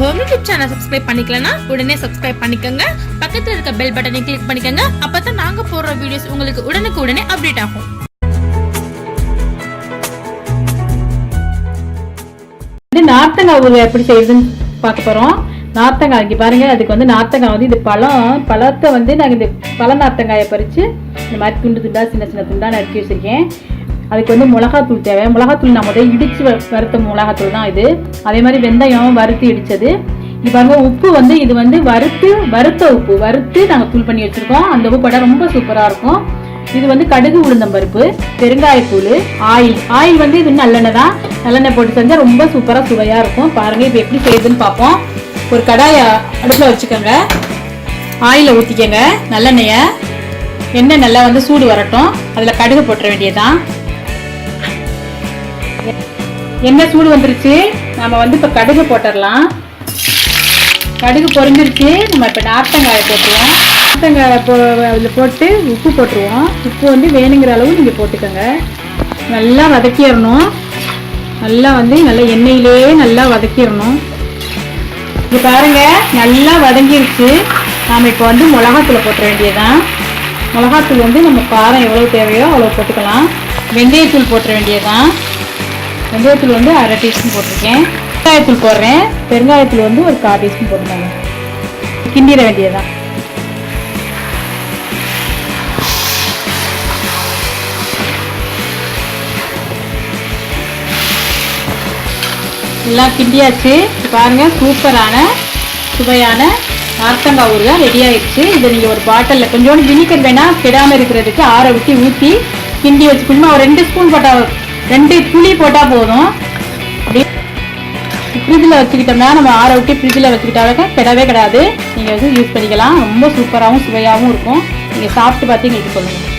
Home YouTube channel subscribe பண்ணிக்கலனா உடனே subscribe பண்ணிக்கங்க. பக்கத்துல இருக்க பெல் பட்டனை கிளிக் பண்ணிக்கங்க. அப்பதான் நாங்க போடுற வீடியோஸ் உங்களுக்கு உடனுக்குடனே அப்டேட் ஆகும். நார்த்தங்காய் ஊறுகாய் எப்படி செய்யுதுன்னு பார்க்க போறோம். நார்த்தங்காய் இங்கே பாருங்க, அதுக்கு வந்து நார்த்தங்காய் வந்து இது பழத்தை வந்து நாங்கள் இந்த பழ நார்த்தங்காயை பறித்து இந்த மாதிரி துண்டு துண்டா சின்ன சின்ன துண்டா நறுக்கி வச்சிருக்கேன். அதுக்கு வந்து மிளகாத்தூள் தேவை. மிளகாத்தூள் நம்ம வந்து இடித்து வறுத்த மிளகாத்தூள் தான் இது. அதே மாதிரி வெந்தயம் வறுத்து இடித்தது. இப்போ பாருங்க, உப்பு வந்து இது வந்து வறுத்த உப்பு வறுத்து நாங்கள் தூள் பண்ணி வச்சுருக்கோம். அந்த உப்பு படம் ரொம்ப சூப்பராக இருக்கும். இது வந்து கடுகு உளுந்தம்பருப்பு, பெருங்காயத்தூள், ஆயில் வந்து இது நல்லெண்ணெய் தான். நல்லெண்ணெய் போட்டு செஞ்சால் ரொம்ப சூப்பராக சுவையாக இருக்கும். பாருங்கள் இப்போ எப்படி செய்யுதுன்னு பார்ப்போம். ஒரு கடாயை அடுப்பில் வச்சுக்கோங்க. ஆயிலை ஊற்றிக்கங்க. நல்லெண்ணெயை எண்ணெய் நல்லா வந்து சூடு வரட்டும். அதில் கடுகு போட்டுற வேண்டியதுதான். எண்ணெய் சூடு வந்துருச்சு. நம்ம வந்து இப்போ கடுகு போட்டுடலாம். கடுகு பொரிஞ்சிருச்சு. நம்ம இப்போ நார்த்தங்காயை போட்டுருவோம். நார்த்தங்காயை அதில் போட்டு உப்பு போட்டுருவோம். உப்பு வந்து வேணுங்கிற அளவு நீங்கள் போட்டுக்கோங்க. நல்லா வதக்கிடணும். நல்லா வந்து நல்லா எண்ணெயிலேயே நல்லா வதக்கிடணும். இப்போ பாருங்க, நல்லா வதங்கிருச்சு. நாம் இப்போ வந்து மிளகாத்தூளை போட்டுற வேண்டியதுதான். மிளகாத்தூள் வந்து நம்ம காரம் எவ்வளோ தேவையோ அவ்வளோ போட்டுக்கலாம். வெந்தயத்தூள் போட்டுற வேண்டியதுதான். வெந்தயத்தூள் வந்து 1/2 டீஸ்பூன் போட்டிருக்கேன். பெருங்காயத்தூள் போடுறேன். பெருங்காயத்தூள் வந்து ஒரு 1/4 டீஸ்பூன் போட்டுருக்காங்க. கிண்டிட வேண்டியதுதான். எல்லாம் கிண்டியாச்சு. பாருங்க, சூப்பரான சுவையான நார்த்தங்காய் ஊறுகாய் ரெடி ஆயிடுச்சு. இதை நீங்கள் ஒரு பாட்டிலில் கொஞ்சோண்டு வினிகர் வேணால் கெடாமல் இருக்கிறதுக்கு ஆற விட்டு ஊற்றி கிண்டி வச்சுக்கணுமா. ஒரு 2 ஸ்பூன் போட்டால் 2 துளி போட்டால் போதும். அப்படியே ஃப்ரிட்ஜில் வச்சுக்கிட்டோம்னா நம்ம ஆற விட்டு ஃப்ரிட்ஜில் வச்சுக்கிட்டாலும் கெடவே கிடையாது. நீங்கள் வந்து யூஸ் பண்ணிக்கலாம். ரொம்ப சூப்பராகவும் சுவையாகவும் இருக்கும். நீங்கள் சாப்பிட்டு பார்த்து எங்களுக்கு சொல்லுங்கள்.